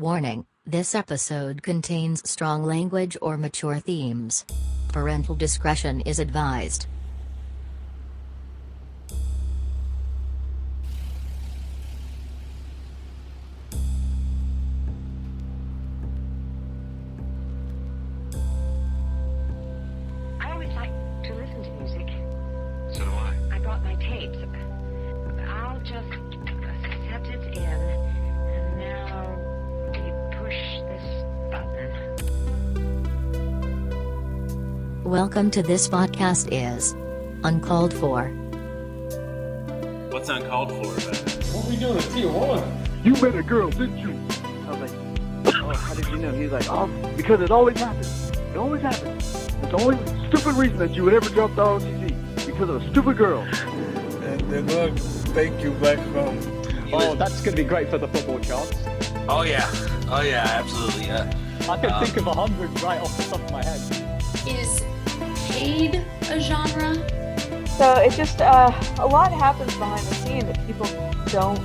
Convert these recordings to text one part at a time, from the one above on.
Warning, this episode contains strong language or mature themes. Parental discretion is advised. I always like to listen to music. So do I. I brought my tapes. I'll just set it in, and now we push this button. Welcome to This Podcast is Uncalled For. What's uncalled for about it? What we doing at Tijuana? You met a girl, didn't you? I was like, oh, how did you know? He was like, oh, because it always happens. It always happens. It's the only stupid reason that you would ever drop the ROTC, because of a stupid girl. And then look, thank you back home. Oh, that's going to be great for the football charts. Oh yeah, absolutely, yeah. I can think of 100 right off the top of my head. Is paid a genre? So it just, a lot happens behind the scene that people don't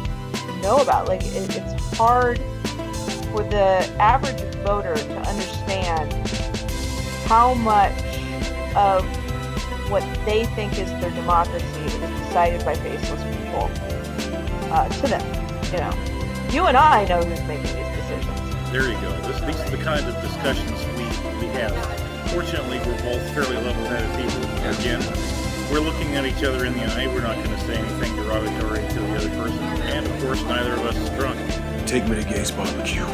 know about. Like, it's hard for the average voter to understand how much of what they think is their democracy is decided by faceless people to them. You know, you and I know who's making these decisions. There you go. These are the kind of discussions we have. Fortunately, we're both fairly level-headed people. Again, we're looking at each other in the eye. We're not going to say anything derogatory to the other person. And, of course, neither of us is drunk. Take me to Gay's barbecue.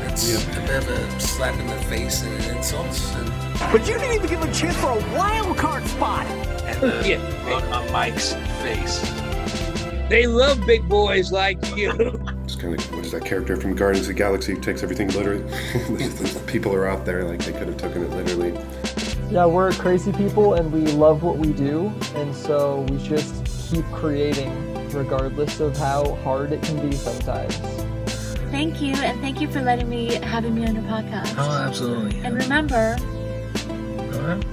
It's a bit of a slap in the face and an insult. But you didn't even give him a chance for a wild card spot. And the look on Mike's face. They love big boys like you. It's kind of, what is that character from Guardians of the Galaxy who takes everything literally? The people are out there, like, they could have taken it literally. Yeah, we're crazy people and we love what we do, and so we just keep creating regardless of how hard it can be sometimes. Thank you, and thank you for having me on your podcast. Oh, absolutely. And remember,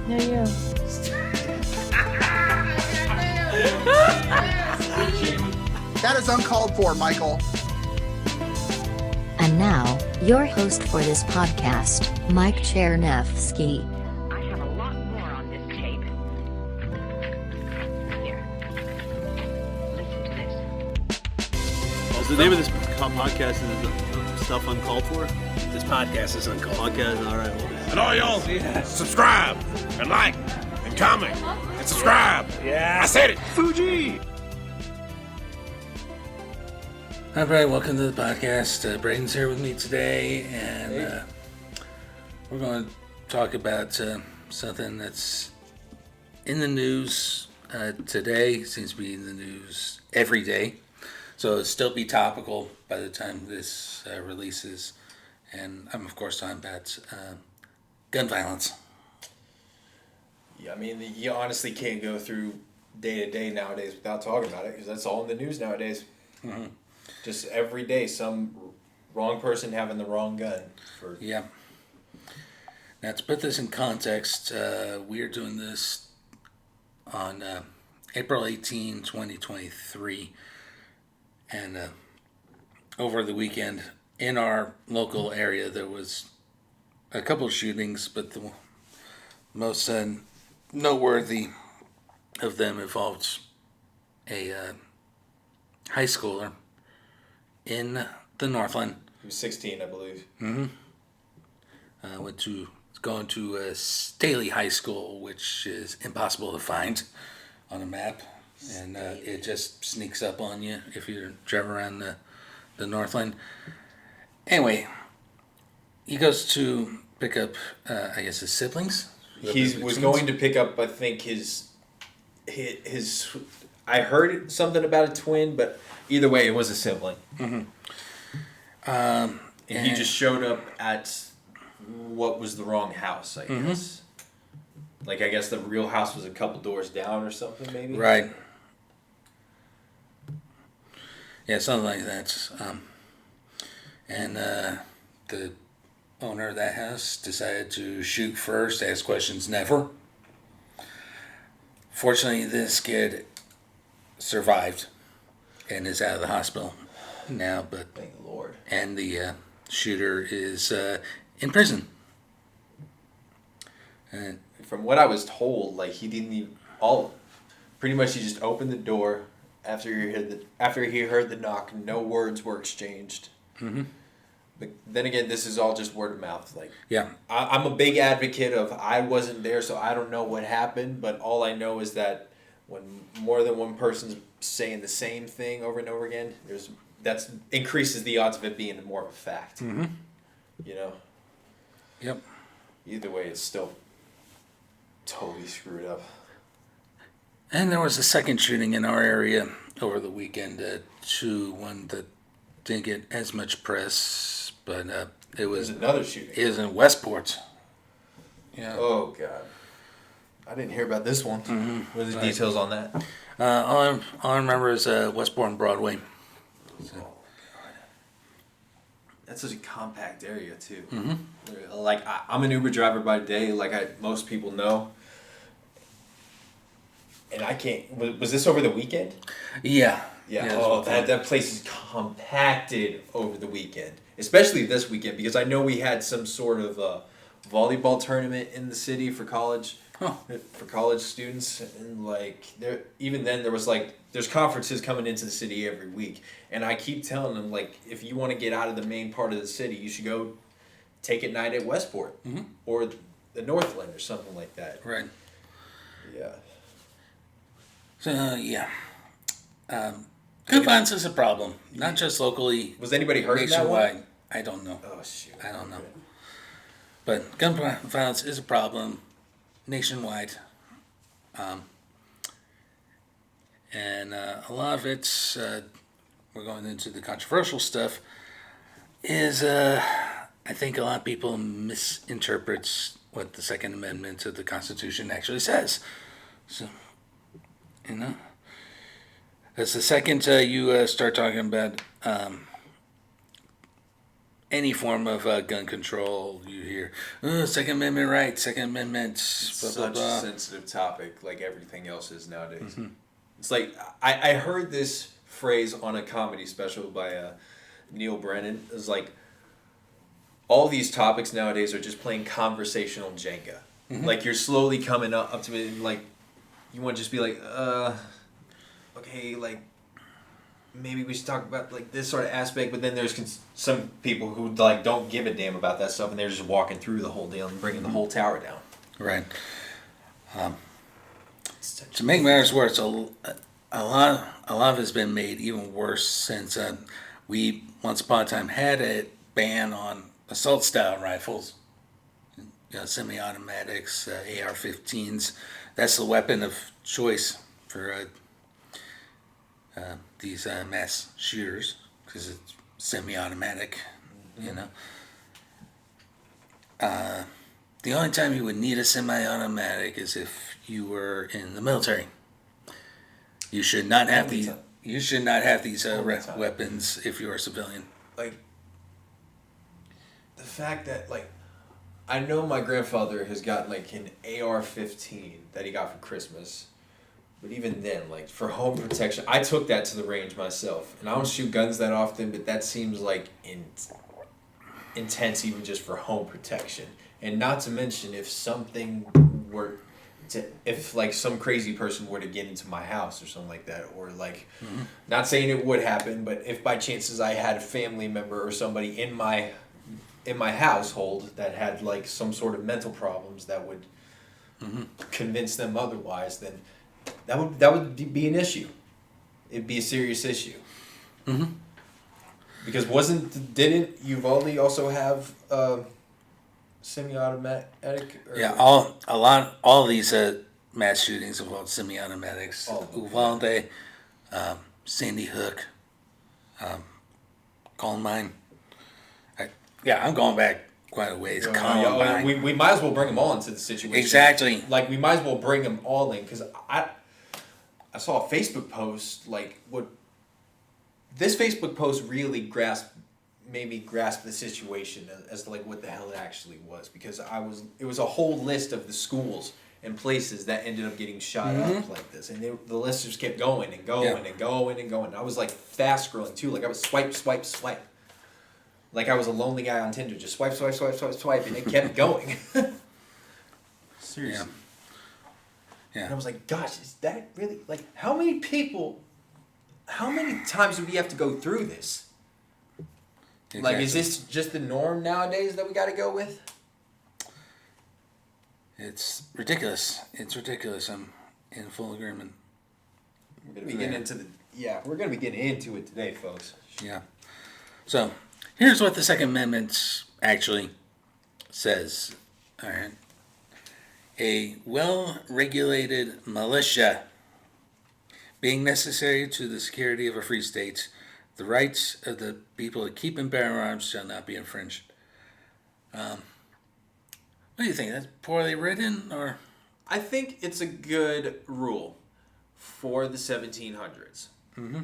no you. That is uncalled for, Michael. And now, your host for this podcast, Mike Chernevsky. I have a lot more on this tape. Here. Listen to this. Well, the name of this podcast is Stuff Uncalled For? This podcast is uncalled. Podcast, all right. Well, And all y'all, subscribe and like and comment and subscribe. Yeah, I said it. Fuji! Hi, Brian. Welcome to the podcast. Braden's here with me today, and we're going to talk about something that's in the news today. It seems to be in the news every day, so it'll still be topical by the time this releases. And I'm, of course, talking about gun violence. Yeah, I mean, you honestly can't go through day to day nowadays without talking about it, because that's all in the news nowadays. Mm-hmm. Just every day, some wrong person having the wrong gun. Yeah. Now, to put this in context, we are doing this on April 18, 2023. And over the weekend, in our local area, there was a couple of shootings, but the most noteworthy of them involved a high schooler in the Northland. He was 16, I believe. Mm-hmm. Going to Staley High School, which is impossible to find on a map, and it just sneaks up on you if you're driving around the Northland. Anyway, he goes to pick up, I guess, his siblings. He was going to pick up, I think, his. I heard something about a twin, but either way, it was a sibling. Mm-hmm. And he just showed up at what was the wrong house, I guess. Like, I guess the real house was a couple doors down or something, maybe? Right. Yeah, something like that. And the owner of that house decided to shoot first, ask questions never. Fortunately, this kid survived and is out of the hospital now, but thank the Lord. And the shooter is in prison. And from what I was told, like he didn't even pretty much he just opened the door after he heard the knock. No words were exchanged. Mm-hmm. But then again, this is all just word of mouth. Like, yeah, I'm a big advocate of I wasn't there, so I don't know what happened. But all I know is that when more than one person's saying the same thing over and over again, that increases the odds of it being more of a fact. Mm-hmm. You know. Yep. Either way, it's still totally screwed up. And there was a second shooting in our area over the weekend. One that didn't get as much press, but it was another shooting. It was in Westport. Yeah. Oh God, I didn't hear about this one. Mm-hmm. What are the details on that? All I remember is Westport and Broadway. So. Oh God, that's such a compact area too. Mm-hmm. Like I'm an Uber driver by day, like most people know. And I can't. Was this over the weekend? Yeah. Yeah. Oh, that place is compacted over the weekend, especially this weekend because I know we had some sort of volleyball tournament in the city for college, for college students, and like there was like there's conferences coming into the city every week, and I keep telling them like if you want to get out of the main part of the city, you should go take it night at Westport or the Northland or something like that. Right. Yeah. So yeah, gun violence is a problem, not just locally. Was anybody hurt nationwide? In that one? I don't know. Oh shoot! I don't know. But gun violence is a problem nationwide, and a lot of it's we're going into the controversial stuff. Is I think a lot of people misinterprets what the Second Amendment of the Constitution actually says. So. You know, as the second you start talking about any form of gun control, you hear Second Amendment rights, Second Amendment. It's blah, such blah, blah. a sensitive topic, like everything else is nowadays. Mm-hmm. It's like I heard this phrase on a comedy special by Neil Brennan. It's like all these topics nowadays are just playing conversational Jenga. Mm-hmm. Like you're slowly coming up to it, and like. You want to just be like, okay, like, maybe we should talk about, like, this sort of aspect, but then there's some people who, like, don't give a damn about that stuff, and they're just walking through the whole deal and bringing the whole tower down. Right. To make matters worse, a lot of it has been made even worse since we, once upon a time, had a ban on assault-style rifles, semi-automatics, AR-15s. That's the weapon of choice for these mass shooters because it's semi-automatic, you know. The only time you would need a semi-automatic is if you were in the military. You should not have these. You should not have these weapons if you're a civilian. Like the fact that like. I know my grandfather has gotten like an AR-15 that he got for Christmas, but even then, like for home protection, I took that to the range myself, and I don't shoot guns that often, but that seems like intense even just for home protection, and not to mention if something were if like some crazy person were to get into my house or something like that, or like, not saying it would happen, but if by chances I had a family member or somebody in my household that had like some sort of mental problems that would convince them otherwise, then that would be an issue. It'd be a serious issue. Mm-hmm. Because didn't Uvalde also have semi-automatic? Yeah, all these mass shootings involve semi-automatics. Uvalde, Sandy Hook, Columbine. Yeah, I'm going back quite a ways. We might as well bring them all into the situation. Exactly. Like, we might as well bring them all in, because I saw a Facebook post, like, what... This Facebook post really made me grasp the situation as to, like, what the hell it actually was, because it was a whole list of the schools and places that ended up getting shot up like this, and the list just kept going and going and going and going. I was, like, fast scrolling, too. Like, I was swipe. like I was a lonely guy on Tinder, just swipe, swipe, swipe, swipe, swipe, and it kept going. Seriously. Yeah. And I was like, gosh, is that really, like, how many times do we have to go through this? Exactly. Like, is this just the norm nowadays that we got to go with? It's ridiculous. It's ridiculous. I'm in full agreement. We're gonna be getting into it today, folks. Yeah. So, here's what the Second Amendment actually says. All right. A well-regulated militia being necessary to the security of a free state, the rights of the people to keep and bear arms shall not be infringed. What do you think? That's poorly written, or? I think it's a good rule for the 1700s. Mm-hmm.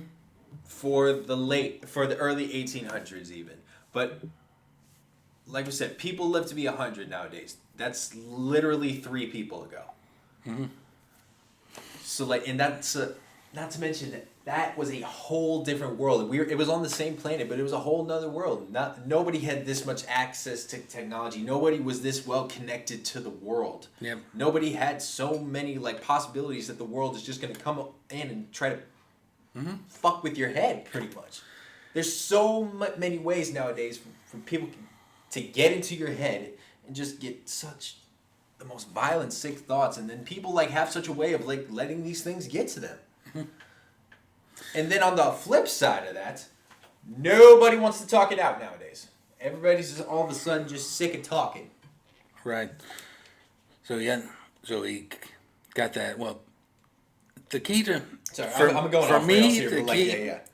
For the early 1800s even. But like we said, people live to be 100 nowadays. That's literally 3 people ago. Mm-hmm. So like, and that's not to mention that was a whole different world. It was on the same planet, but it was a whole nother world. Nobody had this much access to technology. Nobody was this well connected to the world. Yep. Nobody had so many like possibilities that the world is just going to come in and try to fuck with your head, pretty much. There's so many ways nowadays for people to get into your head and just get such the most violent, sick thoughts, and then people like have such a way of like letting these things get to them. And then on the flip side of that, nobody wants to talk it out nowadays. Everybody's just all of a sudden just sick of talking. Right. So we got that. Well, the key to I'm going off rails here, but like,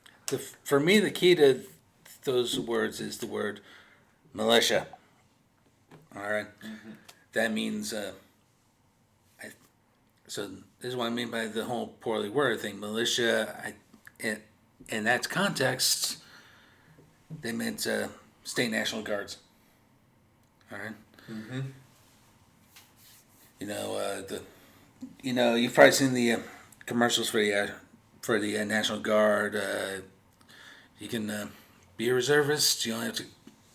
for me, the key to those words is the word militia. All right. Mm-hmm. That means. So this is what I mean by the whole poorly worded thing. Militia, in that context, they meant state National Guards. All right. Mm-hmm. You've probably seen the commercials for the National Guard. You can be a reservist. You only have to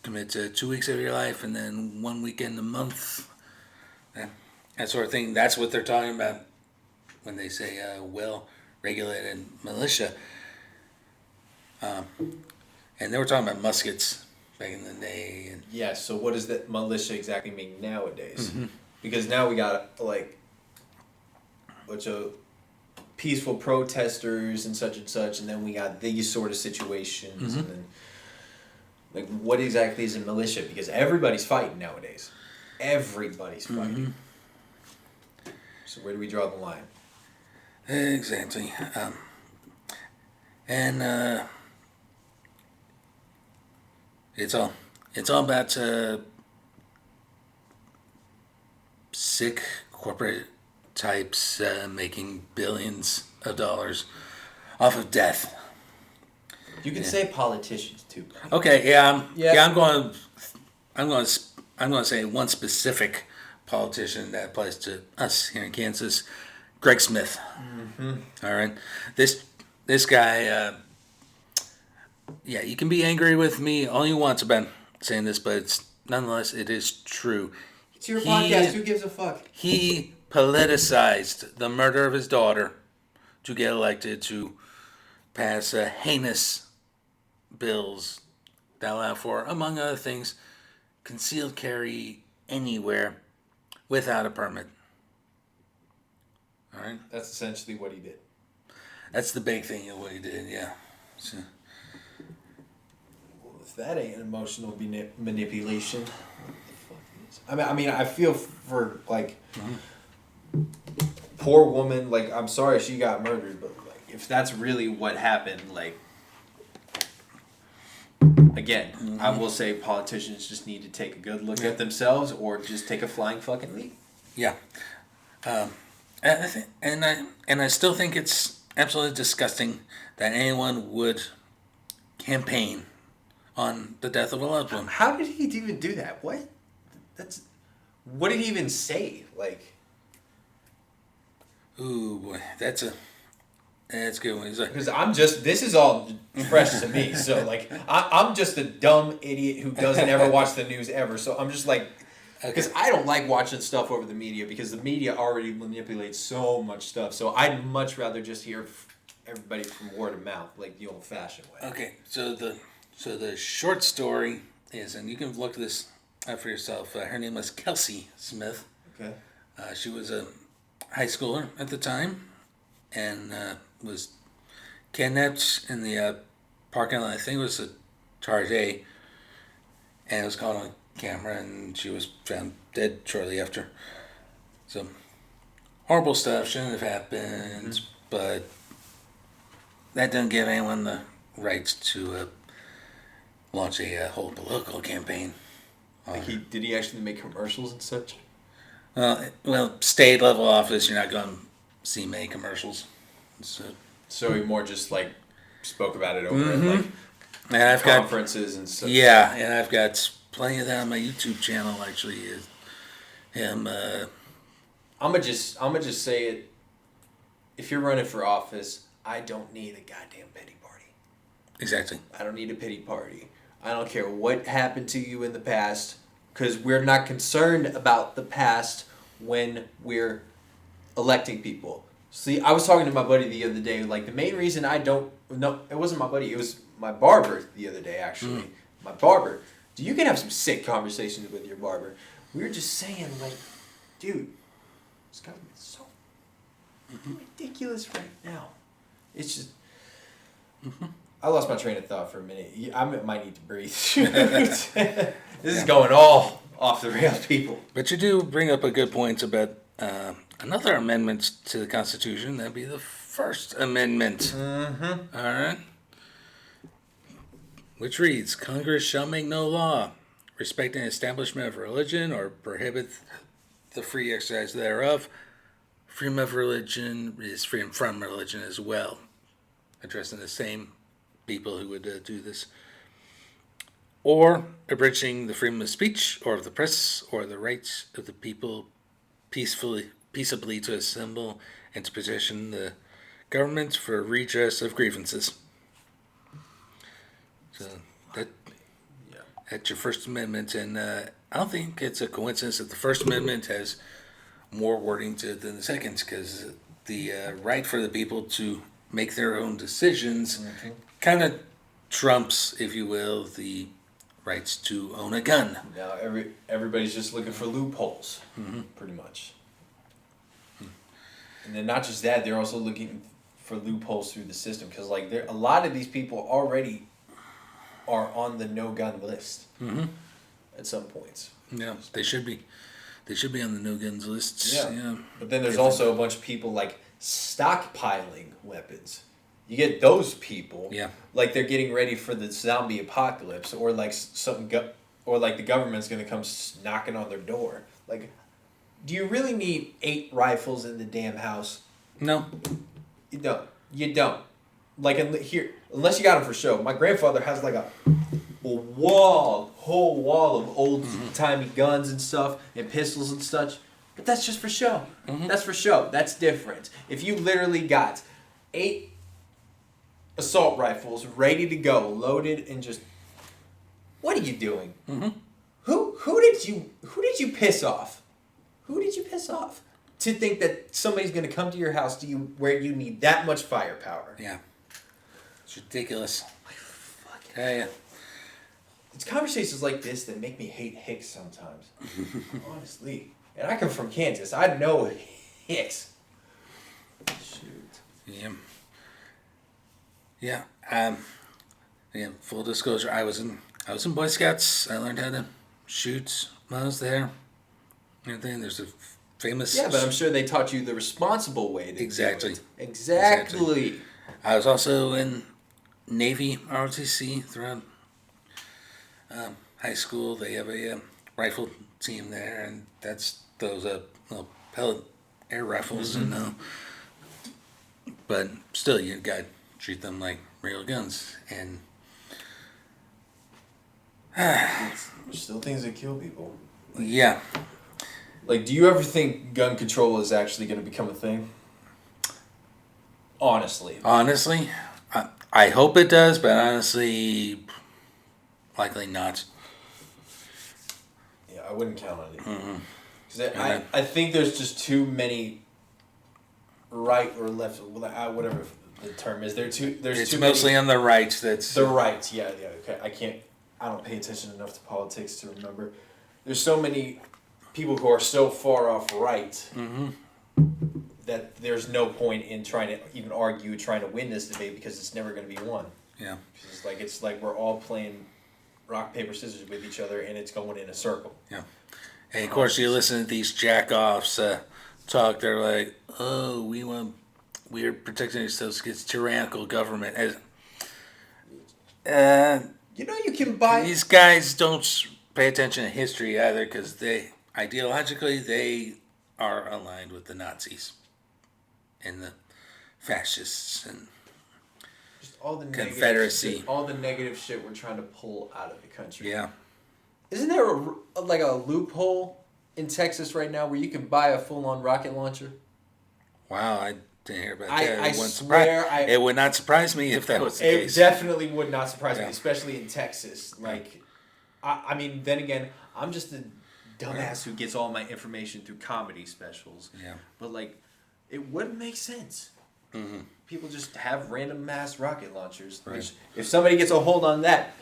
commit to 2 weeks of your life, and then 1 weekend a month. That sort of thing. That's what they're talking about when they say well-regulated militia. And they were talking about muskets back in the day. And yeah, so what does that militia exactly mean nowadays? Mm-hmm. Because now we got like a bunch of peaceful protesters and such, and then we got these sort of situations. Mm-hmm. And then, like, what exactly is a militia? Because everybody's fighting nowadays. Everybody's fighting. Mm-hmm. So where do we draw the line? Exactly. It's all about sick corporate types making billions of dollars off of death. You can say politicians too. Okay, yeah. I'm going to say one specific politician that applies to us here in Kansas, Greg Smith. Mm-hmm. All right, this guy. You can be angry with me all you want about saying this, but nonetheless, it is true. It's your podcast. Who gives a fuck? He politicized the murder of his daughter to get elected, to pass heinous bills that allow for, among other things, concealed carry anywhere without a permit. All right? That's essentially what he did. That's the big thing of what he did, yeah. So, well, if that ain't emotional manipulation, what the fuck is? I mean, I feel for, like, poor woman. Like, I'm sorry she got murdered, but, like, if that's really what happened, like, again, I will say politicians just need to take a good look at themselves or just take a flying fucking leap. Yeah. And I still think it's absolutely disgusting that anyone would campaign on the death of a loved one. How did he even do that? What? What did he even say? Like, ooh boy, that's That's a good one. He's like, because this is all fresh to me. So like, I'm just a dumb idiot who doesn't ever watch the news ever. So I'm just like, because I don't like watching stuff over the media because the media already manipulates so much stuff. So I'd much rather just hear everybody from word of mouth, like the old-fashioned way. Okay, so the short story is, and you can look this up for yourself. Her name was Kelsey Smith. Okay. She was a high schooler at the time, and was kidnapped in the parking lot. I think it was a Target, and it was caught on camera, and she was found dead shortly after. So horrible stuff shouldn't have happened, but that doesn't give anyone the rights to launch a whole political campaign. Like did he actually make commercials and such? Well, state level office, you're not going to see many commercials. So he more just like spoke about it over at like and I've conferences and stuff. Yeah, and I've got plenty of that on my YouTube channel. Actually, him. I'm gonna just say it. If you're running for office, I don't need a goddamn pity party. Exactly. I don't need a pity party. I don't care what happened to you in the past, because we're not concerned about the past when we're electing people. See, I was talking to my buddy the other day. Like, the main reason it wasn't my buddy. It was my barber the other day, actually. My barber. You can have some sick conversations with your barber. We were just saying, like, dude, this government's so ridiculous right now. It's just... I lost my train of thought for a minute. I might need to breathe. This is going all off the rails, people. But you do bring up a good point about another amendment to the Constitution. That'd be the First Amendment. All right. Which reads, Congress shall make no law respecting the establishment of religion or prohibit the free exercise thereof. Freedom of religion is freedom from religion as well. Addressing the same people who would do this. Or abridging the freedom of speech or of the press or the rights of the people peaceably to assemble and to petition the government for redress of grievances. So that's your First Amendment, and I don't think it's a coincidence that the First Amendment has more wording to it than the Second, because the right for the people to make their own decisions kind of trumps, if you will, the rights to own a gun. Now everybody's just looking for loopholes, pretty much. And then not just that, they're also looking for loopholes through the system, because like a lot of these people already are on the no gun list at some points. Yeah, they should be. They should be on the no guns lists. Yeah. But then there's also a bunch of people like stockpiling weapons. You get those people, like they're getting ready for the zombie apocalypse, or like or like the government's gonna come knocking on their door. Like, do you really need 8 rifles in the damn house? No, you don't. You don't. Like here, unless you got them for show. My grandfather has like a whole wall of old timey guns and stuff and pistols and such. But that's just for show. That's for show. That's different. If you literally got 8 assault rifles ready to go, loaded, and just, what are you doing? Who did you piss off? Who did you piss off to think that somebody's gonna come to your house where you need that much firepower? Yeah, it's ridiculous. Yeah. It's conversations like this that make me hate Hicks sometimes. Honestly. And I come from Kansas. I know Hicks. Shoot. Yeah. Again, full disclosure, I was in Boy Scouts. I learned how to shoot when I was there. Everything. There's a famous. Yeah, but I'm sure they taught you the responsible way to do it. Exactly. I was also in Navy ROTC throughout high school. They have a rifle team there, and that's those little pellet air rifles, but still, you gotta treat them like real guns, and there's still things that kill people. Yeah. Like, do you ever think gun control is actually going to become a thing? Honestly. Honestly, I hope it does, but honestly, likely not. Yeah, I wouldn't count on it. Mm-hmm. Because I think there's just too many right or left, whatever the term is. There's It's too mostly many, on the right. That's the right. Yeah. Okay. I don't pay attention enough to politics to remember. There's so many people who are so far off right that there's no point in trying to even argue, trying to win this debate because it's never going to be won. Yeah. It's like we're all playing rock paper scissors with each other and it's going in a circle. Yeah. And of course, you listen to these jack-offs talk. They're like, "Oh, we're protecting ourselves against tyrannical government." You can buy these guys don't pay attention to history either, because ideologically they are aligned with the Nazis and the fascists and just all the Confederacy. all the negative shit we're trying to pull out of the country. Yeah. Isn't there a loophole in Texas right now where you can buy a full-on rocket launcher? Wow, I didn't hear about that. I swear, it would not surprise me if that was the case. It definitely would not surprise me, especially in Texas. Like, I mean, then again, I'm just a dumbass who gets all my information through comedy specials. Yeah. But like, it wouldn't make sense. Mm-hmm. People just have random mass rocket launchers. Right. Which, if somebody gets a hold on that,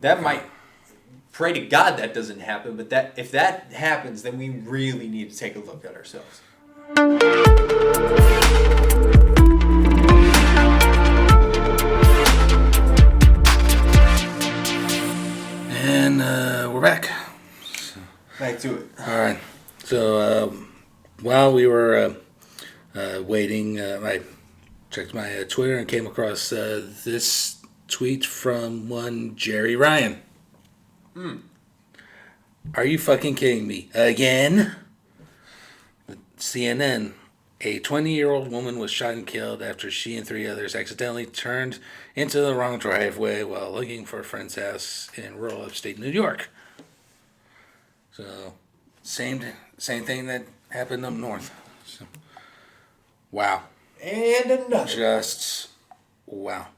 that might. Pray to God that doesn't happen. But if that happens, then we really need to take a look at ourselves. And we're back. Back to it. All right. So while we were waiting, I checked my Twitter and came across this tweet from one Jerry Ryan. Are you fucking kidding me? Again? CNN. A 20-year-old woman was shot and killed after she and 3 others accidentally turned into the wrong driveway while looking for a friend's house in rural upstate New York. So, same thing that happened up north. So, wow. And another. Just wow.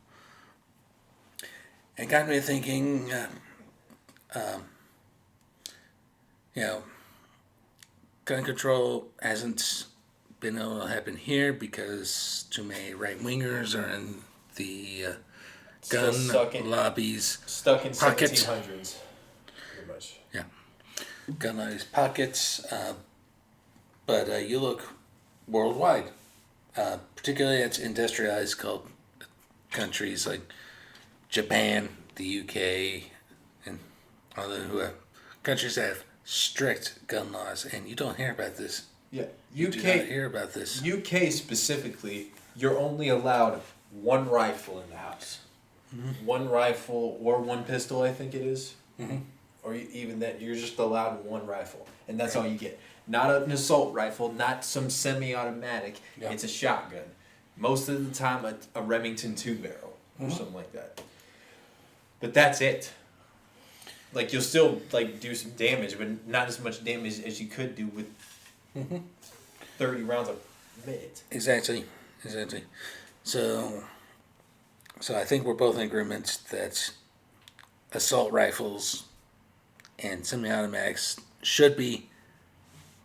It got me thinking, gun control hasn't been able to happen here because too many right-wingers are in the gun lobbies stuck in pocket. 1700s. Pretty much. Yeah. Gun lobbies pockets. But you look worldwide, particularly at industrialized countries like Japan, the UK, and other countries that have strict gun laws, and you don't hear about this. Yeah, You do not hear about this. UK specifically, you're only allowed one rifle in the house. Mm-hmm. One rifle or one pistol, I think it is. Mm-hmm. Or even that, you're just allowed one rifle, and that's all you get. Not an assault rifle, not some semi-automatic. Yeah. It's a shotgun. Most of the time, a Remington 2-barrel or Mm-hmm. something like that. But that's it. Like, you'll still do some damage, but not as much damage as you could do with 30 rounds a minute. Exactly. So I think we're both in agreement that assault rifles and semi-automatics should be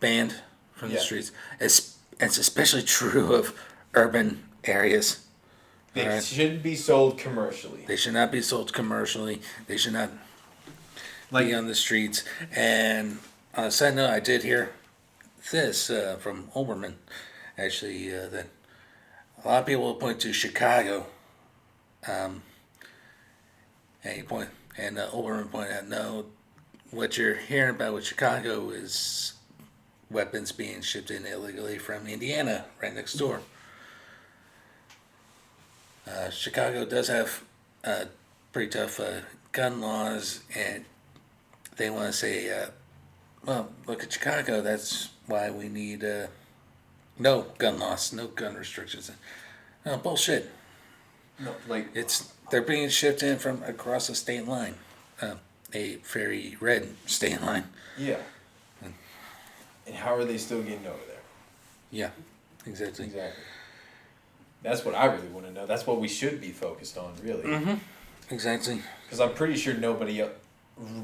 banned from the streets. It's especially true of urban areas. They shouldn't be sold commercially. They should not be sold commercially. They should not be on the streets. And on a side note, I did hear this from Olbermann, actually, that a lot of people point to Chicago. And Olbermann pointed out, no, what you're hearing about with Chicago is weapons being shipped in illegally from Indiana, right next door. Chicago does have pretty tough gun laws, and they want to say, well, look at Chicago, that's why we need no gun laws, no gun restrictions. No, bullshit. No, they're being shipped in from across the state line, a very red state line. Yeah. And how are they still getting over there? Yeah, exactly. That's what I really want to know. That's what we should be focused on, really. Mm-hmm. Exactly. Because I'm pretty sure nobody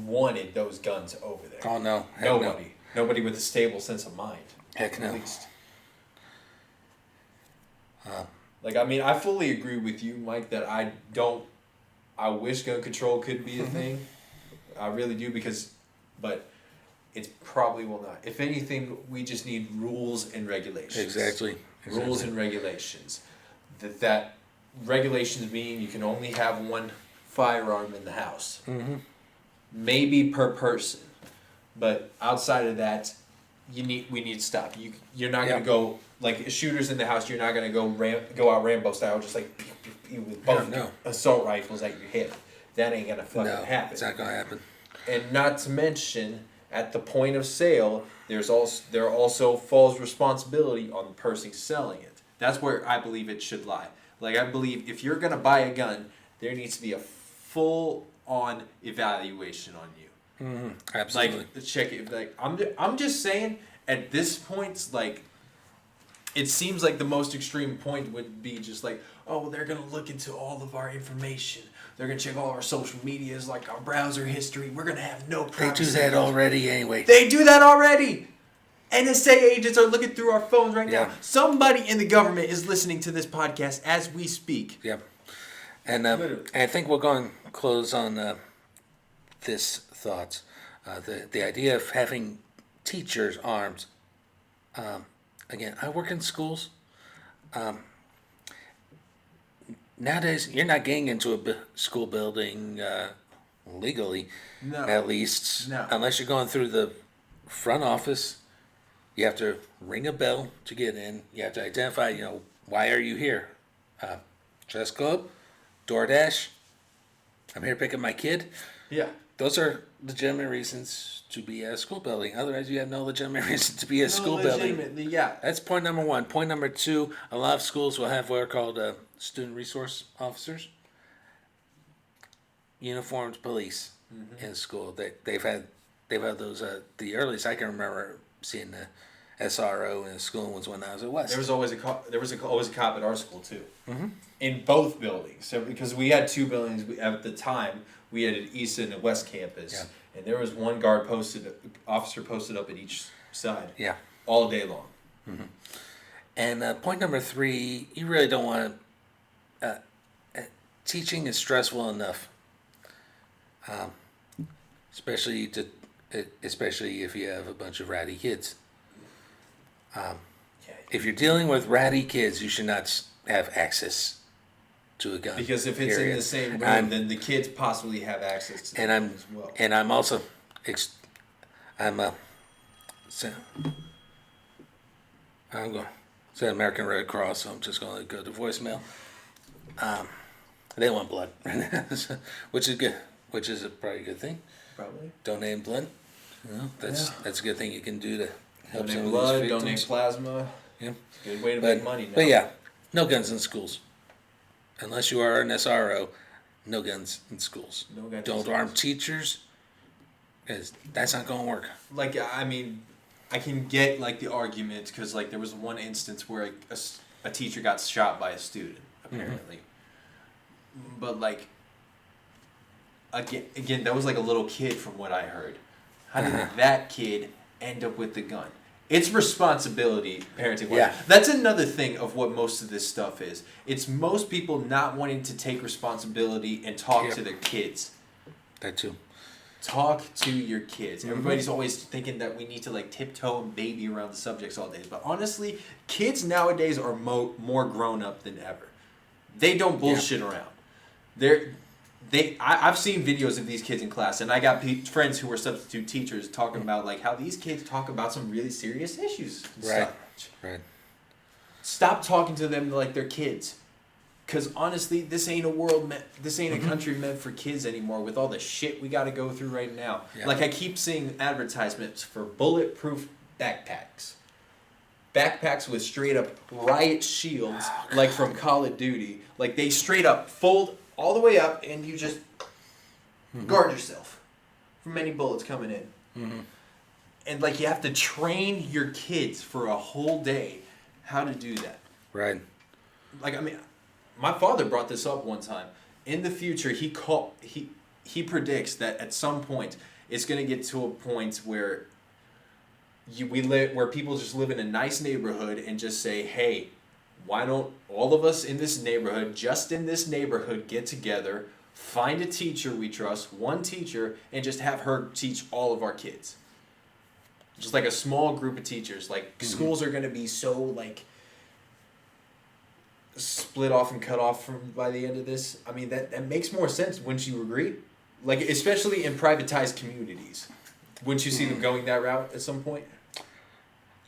wanted those guns over there. Oh, no. Heck Nobody. no. Nobody with a stable sense of mind. Heck no. At least. Like, I mean, I fully agree with you, Mike, that I wish gun control could be a thing. I really do, but it's probably will not. If anything, we just need rules and regulations. Exactly. Rules and regulations. That regulations mean you can only have one firearm in the house. Mm-hmm. Maybe per person. But outside of that, we need to stop. You're not going to go, like, shooters in the house, you're not going to go out Rambo style, just like with both assault rifles at your hip. That ain't going to fucking happen. It's not going to happen. And not to mention, at the point of sale, there also falls responsibility on the person selling it. That's where I believe it should lie. Like, I believe if you're going to buy a gun, there needs to be a full-on evaluation on you. Mm-hmm. Absolutely. Like, check it. Like, I'm just saying, at this point, like, it seems like the most extreme point would be just like, oh, they're going to look into all of our information. They're going to check all our social medias, like our browser history. We're going to have no privacy. They do that already anyway. They do that already. NSA agents are looking through our phones right now. Somebody in the government is listening to this podcast as we speak. Yep. And I think we're going to close on this thought. The idea of having teachers armed. Again, I work in schools. Nowadays, you're not getting into a school building legally, at least, unless you're going through the front office. You have to ring a bell to get in. You have to identify, why are you here? Chess Club? DoorDash? I'm here to pick up my kid? Yeah. Those are legitimate reasons to be at a school building. Otherwise, you have no legitimate reason to be at a school building. Yeah. That's point number one. Point number two, a lot of schools will have what are called student resource officers. Uniformed police in school. They've had those, the earliest I can remember seeing the SRO in school was when I was at West. There was always a cop at our school too. Mm-hmm. In both buildings, so because we had two buildings at the time, we had an East and a West campus, and there was one officer posted up at each side. Yeah. All day long. Mm-hmm. And point number three, you really don't want to. Teaching is stressful enough, especially if you have a bunch of ratty kids. If you're dealing with ratty kids, you should not have access to a gun. Because if it's in the same room, then the kids possibly have access to them as well. And I'm also, I'm going to American Red Cross, so I'm just going to go to voicemail. They want blood, which is good, which is probably a good thing. Probably. Donate blood. That's a good thing you can do to help donate some blood, of these victims. donate plasma. Yeah. It's a good way to make money now. But yeah, no guns in schools. Unless you are an SRO, no guns in schools. No guns. Don't arm teachers, because that's not going to work. Like, I mean, I can get, like, the argument, because, like, there was one instance where a teacher got shot by a student, apparently. Mm-hmm. But, like, again, that was, like, a little kid from what I heard. How did that kid end up with the gun? It's responsibility, parenting. Yeah. That's another thing of what most of this stuff is. It's most people not wanting to take responsibility and talk to their kids. That too. Talk to your kids. Everybody's always thinking that we need to, like, tiptoe and baby around the subjects all day. But honestly, kids nowadays are more grown up than ever. They don't bullshit around. I've seen videos of these kids in class, and I got friends who were substitute teachers talking about, like, how these kids talk about some really serious issues. And stuff. Right. Stop talking to them like they're kids. Because honestly, this ain't a country meant for kids anymore with all the shit we got to go through right now. Yeah. Like, I keep seeing advertisements for bulletproof backpacks. Backpacks with straight up riot shields, like from Call of Duty. Like, they straight up fold all the way up, and you just guard yourself from any bullets coming in. Mm-hmm. And, like, you have to train your kids for a whole day how to do that. Right. like, I mean, my father brought this up one time. In the future, he predicts that at some point it's going to get to a point where where people just live in a nice neighborhood and just say, hey, why don't all of us in this neighborhood, just in this neighborhood, get together, find a teacher we trust, one teacher, and just have her teach all of our kids. Just like a small group of teachers. Like, schools are going to be so, like, split off and cut off from by the end of this. I mean, that makes more sense, wouldn't you agree? Like, especially in privatized communities. Wouldn't you see them going that route at some point?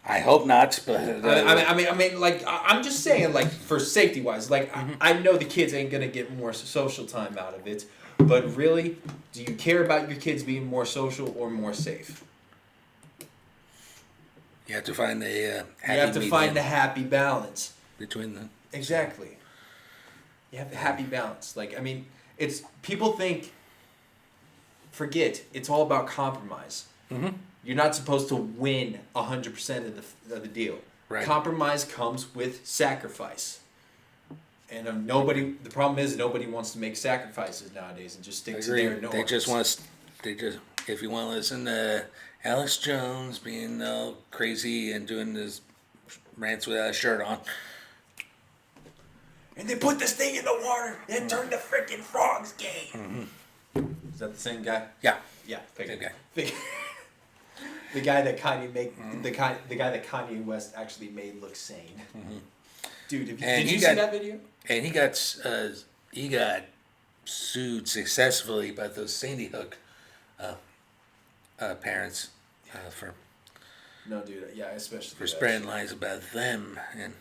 I hope not, but I mean, like, I'm just saying, like, for safety wise, like, I know the kids ain't gonna get more social time out of it, but really, do you care about your kids being more social or more safe? You have to find the happy balance between them. Exactly. You have the happy balance. Like, I mean, it's people forget it's all about compromise. Mm-hmm. You're not supposed to win 100% of the deal. Right. Compromise comes with sacrifice. And the problem is nobody wants to make sacrifices nowadays and just stick to their norms. They just, if you want to listen to Alex Jones being crazy and doing his rants without a shirt on. And they put this thing in the water and turned the freaking frogs gay. Mm-hmm. Is that the same guy? Yeah. Yeah. Same guy. The guy that Kanye West actually made look sane. Mm-hmm. Dude, did you see that video? And he got sued successfully by those Sandy Hook parents for especially for spreading lies about them and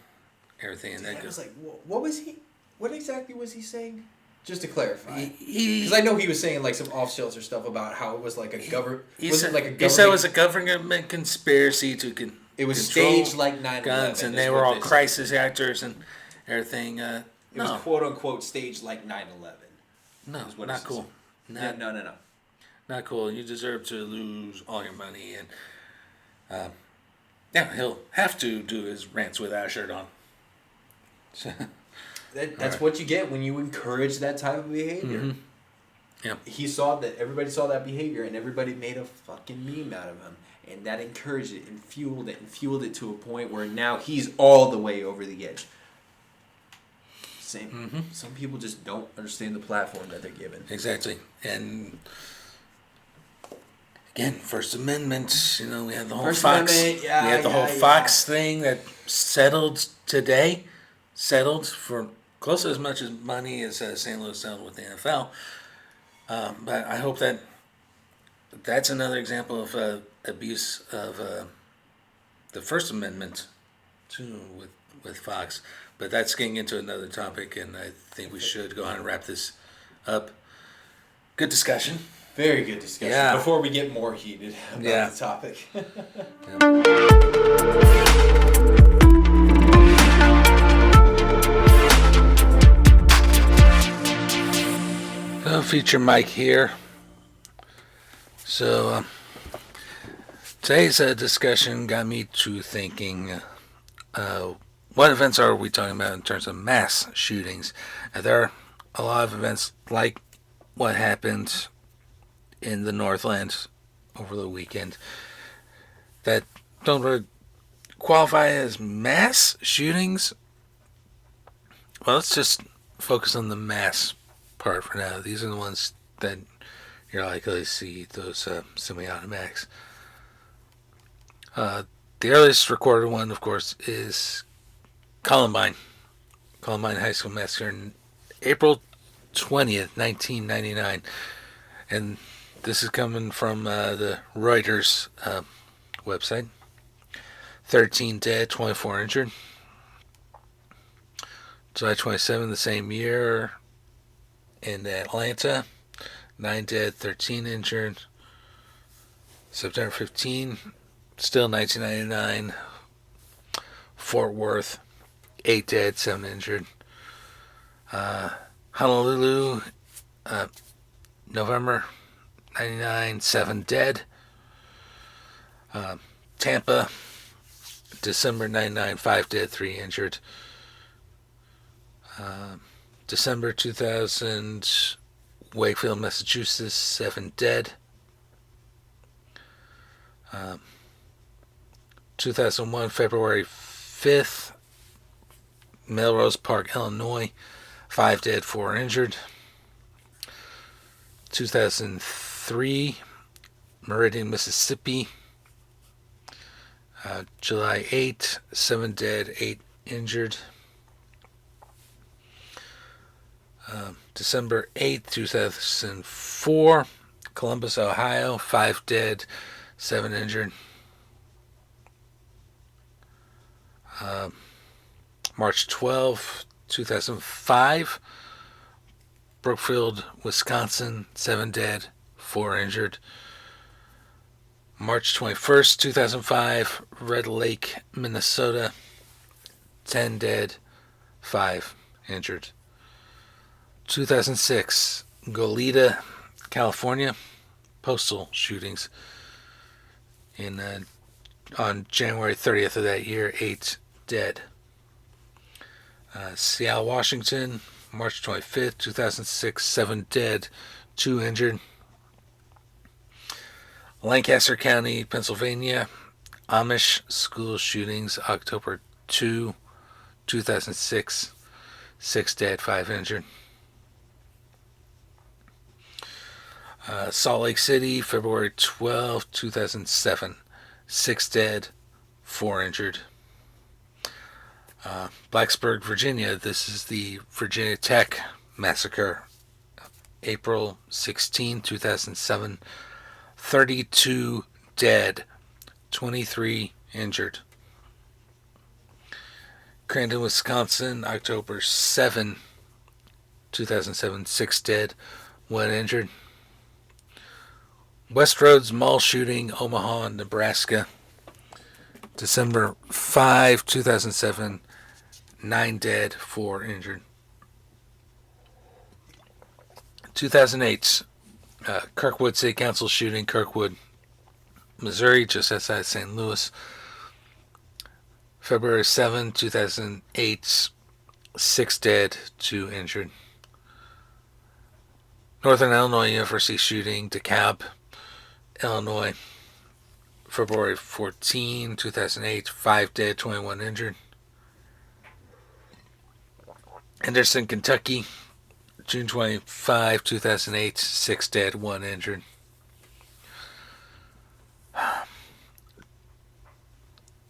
everything. Dude, and I was like, what exactly was he saying? Just to clarify, because I know he was saying like some off-shelter stuff about how it was like a government. He said it was a government conspiracy to it was staged like 9/11, guns, and they were all crisis actors and everything. It was quote unquote staged like 9/11. No, not cool. No. Not cool. You deserve to lose all your money, and he'll have to do his rants without a shirt on. That's what you get when you encourage that type of behavior. Mm-hmm. Yeah. He saw that everybody saw that behavior, and everybody made a fucking meme out of him, and that encouraged it and fueled it to a point where now he's all the way over the edge. Same. Mm-hmm. Some people just don't understand the platform that they're given. Exactly, and again, First Amendment. We had the whole Fox thing that settled today. Settled for close to as much as money as St. Louis settled with the NFL. But I hope that's another example of abuse of the First Amendment too with Fox. But that's getting into another topic, and I think we should go on and wrap this up. Good discussion. Very good discussion. Yeah. Before we get more heated about the topic. Feature Mike here. So today's discussion got me to thinking, what events are we talking about in terms of mass shootings? There are a lot of events like what happened in the Northland over the weekend that don't really qualify as mass shootings. Well, let's just focus on the mass part for now. These are the ones that you're likely to see, those semi-automatics. The earliest recorded one, of course, is Columbine High School Massacre in April 20th, 1999. And this is coming from the Reuters website. 13 dead, 24 injured. July 27 the same year in Atlanta, 9 dead, 13 injured. September 15, still 1999, Fort Worth, 8 dead, 7 injured. Honolulu, November 99, 7 dead. Tampa, December 99, 5 dead, 3 injured. December 2000, Wakefield, Massachusetts, 7 dead. 2001, February 5th, Melrose Park, Illinois, 5 dead, 4 injured. 2003, Meridian, Mississippi, July 8, 7 dead, 8 injured. December 8th, 2004, Columbus, Ohio, 5 dead, 7 injured. March 12th, 2005, Brookfield, Wisconsin, 7 dead, 4 injured. March 21st, 2005, Red Lake, Minnesota, 10 dead, 5 injured. 2006, Goleta, California, postal shootings. On January 30th of that year, 8 dead. Seattle, Washington, March 25th, 2006, 7 dead, 2 injured. Lancaster County, Pennsylvania, Amish school shootings, October 2, 2006, 6 dead, 5 injured. Salt Lake City, February 12, 2007, 6 dead, 4 injured. Blacksburg, Virginia, this is the Virginia Tech massacre, April 16, 2007, 32 dead, 23 injured. Crandon, Wisconsin, October 7, 2007, 6 dead, 1 injured. Westroads Mall shooting, Omaha, Nebraska, December 5, 2007, 9 dead, 4 injured. 2008, Kirkwood City Council shooting, Kirkwood, Missouri, just outside St. Louis. February 7, 2008, 6 dead, 2 injured. Northern Illinois University shooting, DeKalb, Illinois, February 14, 2008, 5 dead, 21 injured. Henderson, Kentucky, June 25, 2008, 6 dead, 1 injured.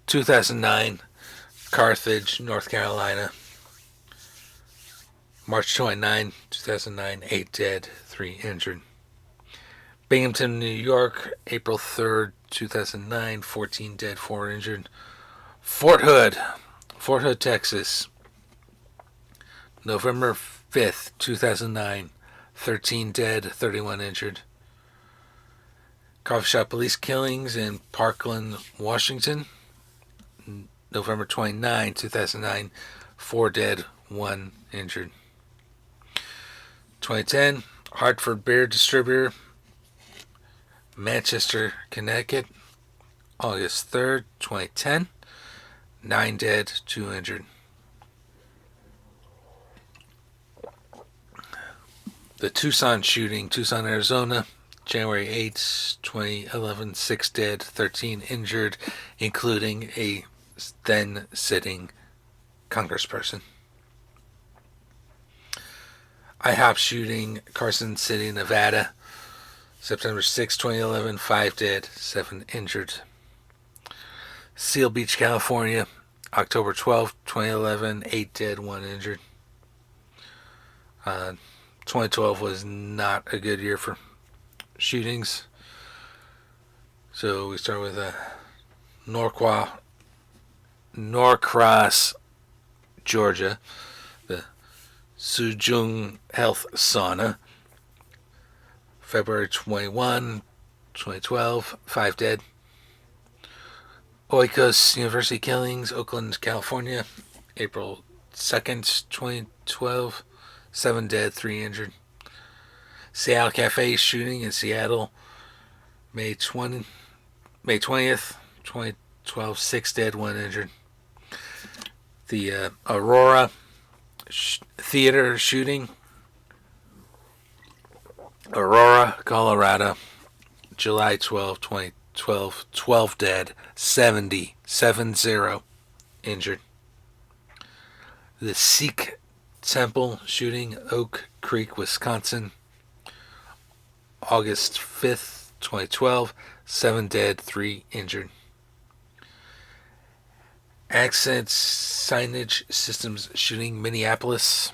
(2009) Carthage, North Carolina, March 29, 2009, 8 dead, 3 injured. Binghamton, New York, April 3rd, 2009, 14 dead, 4 injured. Fort Hood, Texas, November 5th, 2009, 13 dead, 31 injured. Coffee shop police killings in Parkland, Washington, November 29, 2009, 4 dead, 1 injured. 2010, Hartford Beer Distributor, Manchester, Connecticut, August 3rd, 2010, 9 dead, 2 injured. The Tucson shooting, Tucson, Arizona, January 8, 2011, 6 dead, 13 injured, including a then sitting congressperson. IHOP shooting, Carson City, Nevada, September 6, 2011, 5 dead, 7 injured. Seal Beach, California, October 12, 2011, 8 dead, 1 injured. 2012 was not a good year for shootings. So we start with Norcross, Georgia, the Sujung Health Sauna, February 21, 2012, 5 dead. Oikos University killings, Oakland, California, April 2nd, 2012, 7 dead, 3 injured. Seattle Cafe shooting in Seattle, May 20th, 2012, 6 dead, 1 injured. The Aurora theater shooting. Aurora, Colorado, July 12, 2012. 12 dead, 70 injured. The Sikh Temple shooting, Oak Creek, Wisconsin, August 5th, 2012. 7 dead, 3 injured. Accent Signage Systems shooting, Minneapolis,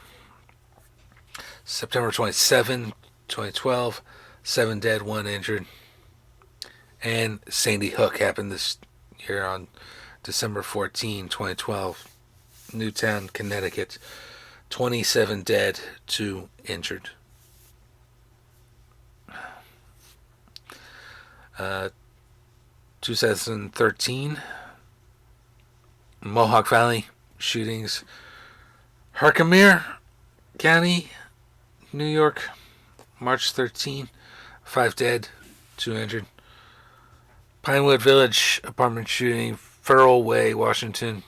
September 27, 2012. 7 dead, 1 injured. And Sandy Hook happened this year on December 14, 2012. Newtown, Connecticut. 27 dead, 2 injured. 2013, Mohawk Valley shootings. Herkimer County, New York, March 13, 5 dead, 2 injured. Pinewood Village apartment shooting, Federal Way, Washington,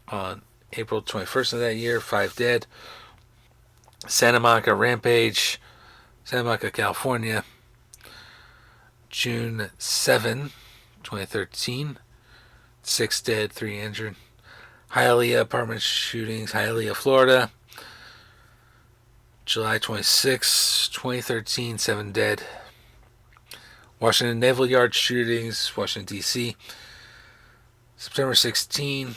on April 21st of that year, 5 dead. Santa Monica Rampage, Santa Monica, California, June 7, 2013, 6 dead, 3 injured. Hialeah apartment shootings, Hialeah, Florida, July 26, 2013, 7 dead. Washington Naval Yard shootings, Washington, D.C., September 16,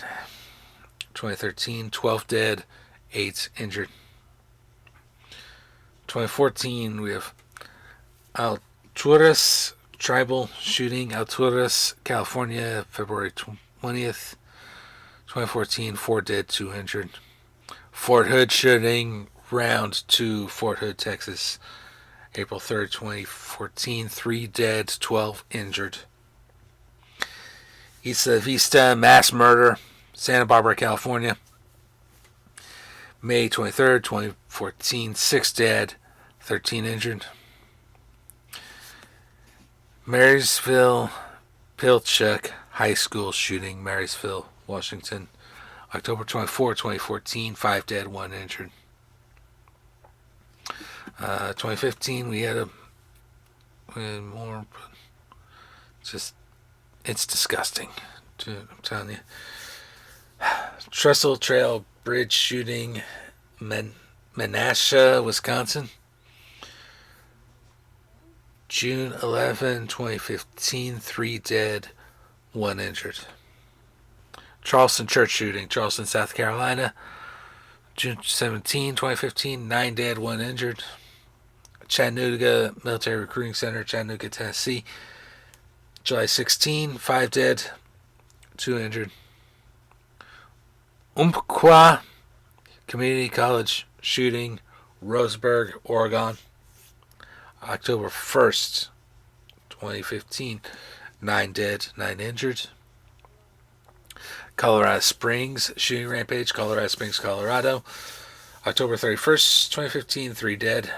2013, 12 dead, 8 injured. 2014, we have Alturas Tribal shooting, Alturas, California, February 20th, 2014, 4 dead, 2 injured. Fort Hood shooting, Round 2, Fort Hood, Texas, April 3rd, 2014, 3 dead, 12 injured. Isla Vista mass murder, Santa Barbara, California, May 23rd, 2014, 6 dead, 13 injured. Marysville Pilchuck High School shooting, Marysville, Washington, October 24, 2014, 5 dead, 1 injured. 2015, we had more, but it's disgusting. Dude, I'm telling you. Trestle Trail Bridge shooting, Menasha, Wisconsin, June 11, 2015, 3 dead, 1 injured. Charleston Church shooting, Charleston, South Carolina, June 17, 2015, 9 dead, 1 injured. Chattanooga Military Recruiting Center, Chattanooga, Tennessee, July 16, 5 dead, 2 injured. Umpqua Community College shooting, Roseburg, Oregon, October 1st, 2015, 9 dead, 9 injured. Colorado Springs shooting rampage, Colorado Springs, Colorado, October 31st, 2015, 3 dead.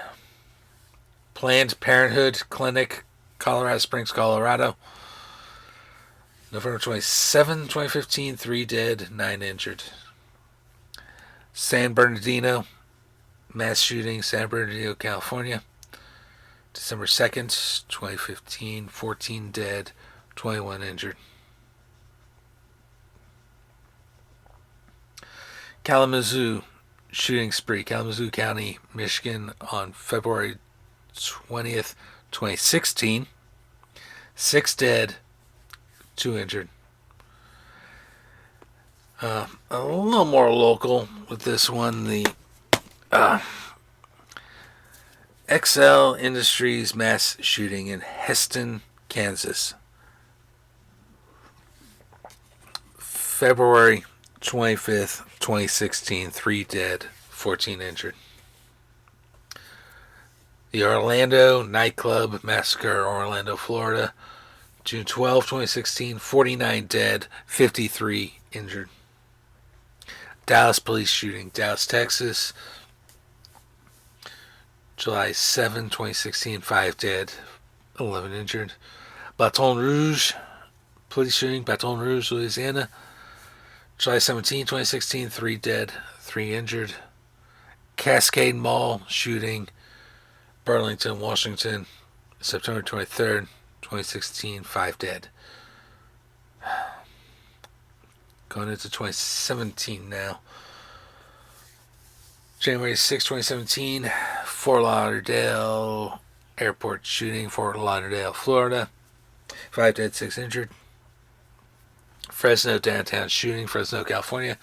Planned Parenthood Clinic, Colorado Springs, Colorado, November 27, 2015, 3 dead, 9 injured. San Bernardino mass shooting, San Bernardino, California, December 2nd, 2015, 14 dead, 21 injured. Kalamazoo shooting spree, Kalamazoo County, Michigan, on February 20th, 2016. 6 dead, 2 injured. A little more local with this one. The XL Industries mass shooting in Heston, Kansas, February 25th, 2016. 3 dead, 14 injured. The Orlando Nightclub Massacre, Orlando, Florida, June 12, 2016. 49 dead, 53 injured. Dallas police shooting, Dallas, Texas, July 7, 2016. 5 dead, 11 injured. Baton Rouge police shooting, Baton Rouge, Louisiana, July 17, 2016. 3 dead, 3 injured. Cascade Mall shooting, Burlington, Washington, September 23rd, 2016, 5 dead. Going into 2017 now. January 6, 2017, Fort Lauderdale Airport shooting, Fort Lauderdale, Florida. 5 dead, 6 injured. Fresno downtown shooting, Fresno, California.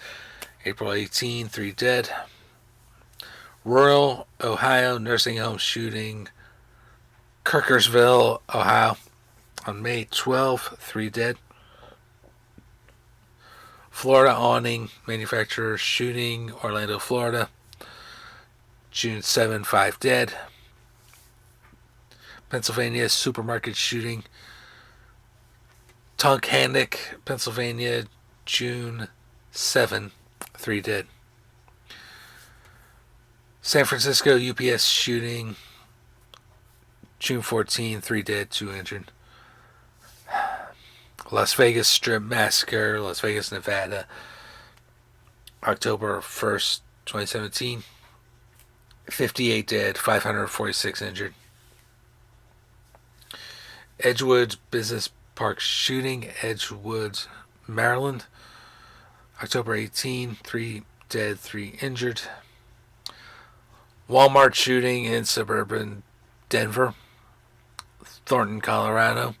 April 18, 3 dead. Rural, Ohio nursing home shooting, Kirkersville, Ohio. On May 12, 3 dead. Florida awning manufacturer shooting, Orlando, Florida. June 7, 5 dead. Pennsylvania supermarket shooting, Tunkhannock, Pennsylvania, June 7, 3 dead. San Francisco UPS shooting, June 14, 3 dead, 2 injured. Las Vegas Strip Massacre, Las Vegas, Nevada, October 1st, 2017. 58 dead, 546 injured. Edgewood Business Park shooting, Edgewood, Maryland, October 18, 3 dead, 3 injured. Walmart shooting in suburban Denver, Thornton, Colorado,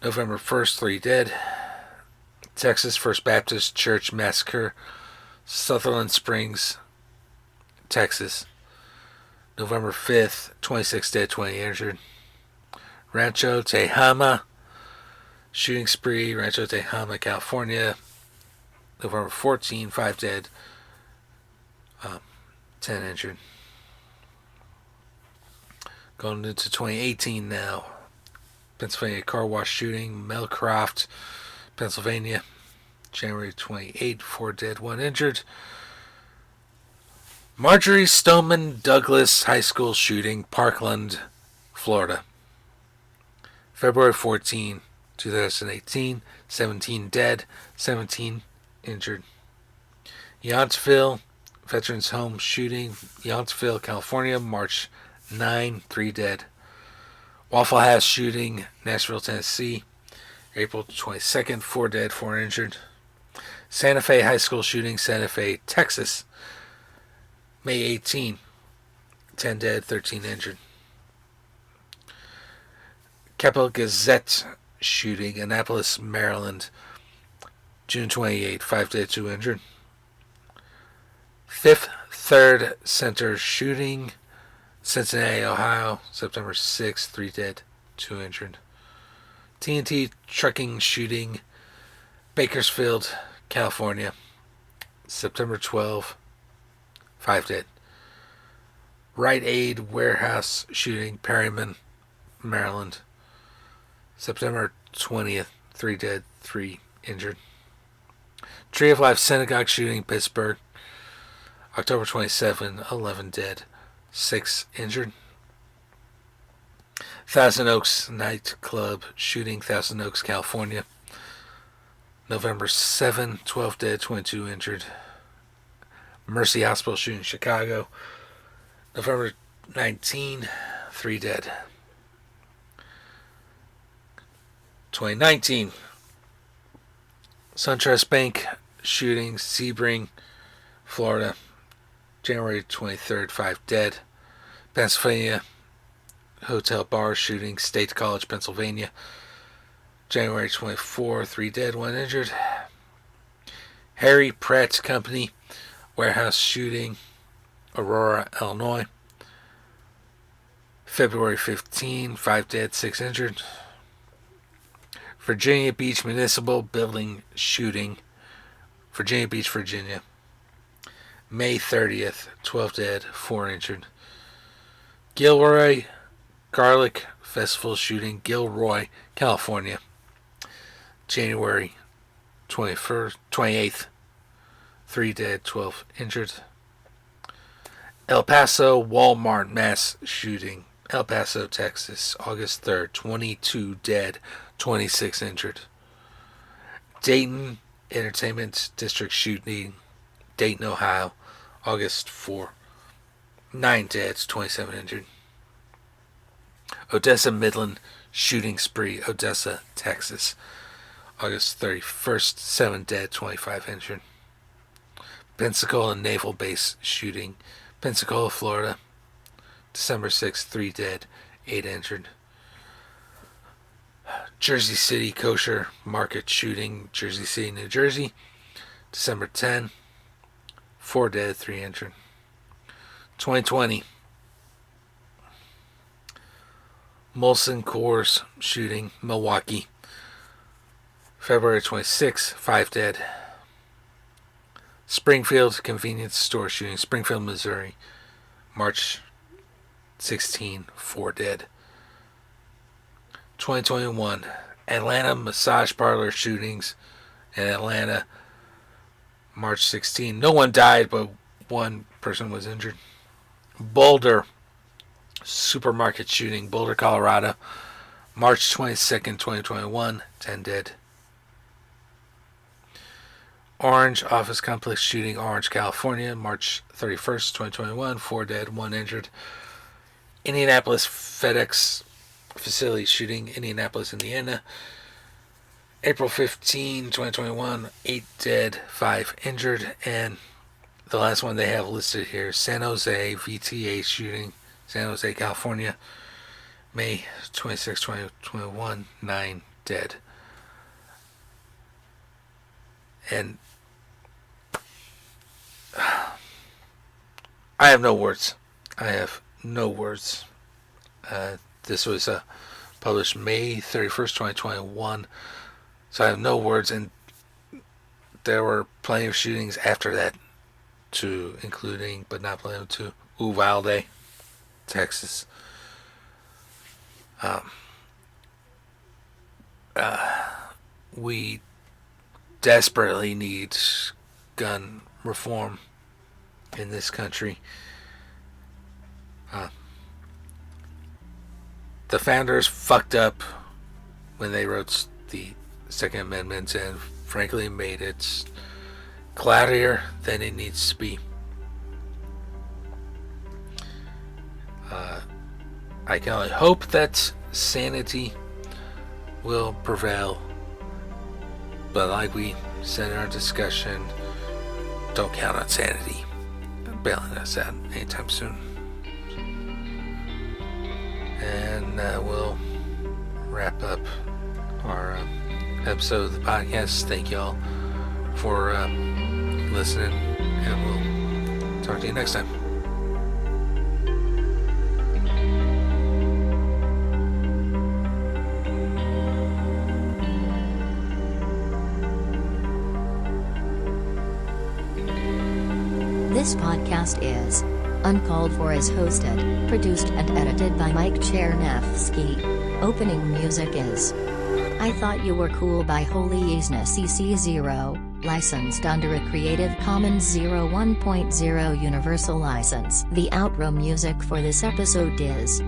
November 1st, 3 dead. Texas First Baptist Church massacre, Sutherland Springs, Texas, November 5th, 26 dead, 20 injured. Rancho Tehama shooting spree, Rancho Tehama, California, November 14, 5 dead, 10 injured. Going into 2018 now. Pennsylvania car wash shooting, Melcroft, Pennsylvania, January 28, 4 dead, 1 injured. Marjorie Stoneman Douglas High School shooting, Parkland, Florida. February 14, 2018, 17 dead, 17 injured. Yountville Veterans Home shooting, Yountville, California, March 9, 3 dead. Waffle House shooting, Nashville, Tennessee, April 22nd, 4 dead, 4 injured. Santa Fe High School shooting, Santa Fe, Texas, May 18, 10 dead, 13 injured. Capital Gazette shooting, Annapolis, Maryland, June 28, 5 dead, 2 injured. Fifth Third Center shooting, Cincinnati, Ohio, September 6, 3 dead, 2 injured. TNT trucking shooting, Bakersfield, California, September 12, 5 dead. Rite Aid warehouse shooting, Perryman, Maryland, September 20th, 3 dead, 3 injured. Tree of Life synagogue shooting, Pittsburgh, October 27, 11 dead, 6 injured. Thousand Oaks nightclub shooting, Thousand Oaks, California, November 7, 12 dead, 22 injured. Mercy Hospital shooting, Chicago, November 19, 3 dead. 2019, SunTrust Bank shooting, Sebring, Florida, January 23rd, 5 dead. Pennsylvania hotel bar shooting, State College, Pennsylvania, January 24, 3 dead, 1 injured. Harry Pratt Company warehouse shooting, Aurora, Illinois, February 15, 5 dead, 6 injured. Virginia Beach Municipal Building shooting, Virginia Beach, Virginia, May 30th, 12 dead, 4 injured. Gilroy Garlic Festival shooting, Gilroy, California, January 28th, 3 dead, 12 injured. El Paso Walmart mass shooting, El Paso, Texas, August 3rd, 22 dead, 26 injured. Dayton Entertainment District shooting, Dayton, Ohio, August 4, 9 deaths, 27 injured. Odessa Midland shooting spree, Odessa, Texas. August 31st, 7 dead, 25 injured. Pensacola Naval Base shooting, Pensacola, Florida. December 6th, 3 dead, 8 injured. Jersey City Kosher Market shooting, Jersey City, New Jersey. December 10, 4 dead, 3 injured. 2020. Molson Coors shooting, Milwaukee. February 26, 5 dead. Springfield convenience store shooting, Springfield, Missouri. March 16, 4 dead. 2021. Atlanta massage parlor shootings in Atlanta. March 16. No one died, but one person was injured. Boulder supermarket shooting, Boulder, Colorado. March 22nd, 2021. 10 dead. Orange office complex shooting, Orange, California. March 31st, 2021. 4 dead, 1 injured. Indianapolis FedEx facility shooting, Indianapolis, Indiana. April 15, 2021. 8 dead, 5 injured. And the last one they have listed here, San Jose VTA shooting, San Jose, California. May 26, 2021. 9 dead. And I have no words. I have no words. This was published May 31st, 2021. So I have no words. And there were plenty of shootings after that, to including, but not limited to, Uvalde, Texas. We desperately need gun reform in this country. The founders fucked up when they wrote the Second Amendment and frankly made it cloudier than it needs to be. I can only hope that sanity will prevail, but like we said in our discussion, don't count on sanity bailing us out anytime soon. And we'll wrap up our episode of the podcast. Thank y'all for listening, and we'll talk to you next time. This podcast is Uncalled For is hosted, produced and edited by Mike Chernevsky. Opening music is I Thought You Were Cool by Holy Yesna CC0, licensed under a Creative Commons 0.1.0 Universal License. The outro music for this episode is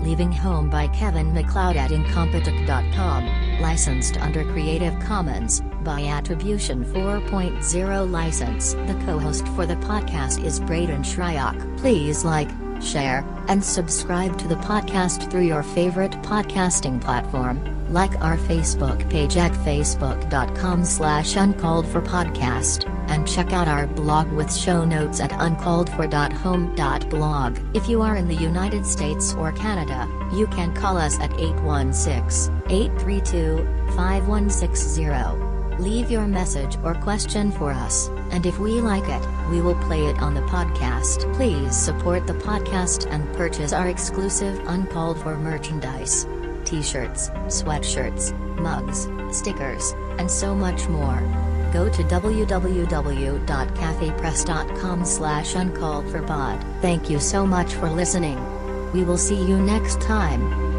Leaving Home by Kevin MacLeod at Incompetech.com, licensed under Creative Commons by Attribution 4.0 license. The co-host for the podcast is Braden Shryock. Please like, share, and subscribe to the podcast through your favorite podcasting platform. Like our Facebook page at facebook.com/uncalledforpodcast, and check out our blog with show notes at uncalledfor.home.blog. If you are in the United States or Canada, you can call us at 816-832-5160. Leave your message or question for us, and if we like it, we will play it on the podcast. Please support the podcast and purchase our exclusive Uncalled For merchandise. T-shirts, sweatshirts, mugs, stickers, and so much more. Go to www.cafepress.com/uncalledforpod. Thank you so much for listening. We will see you next time.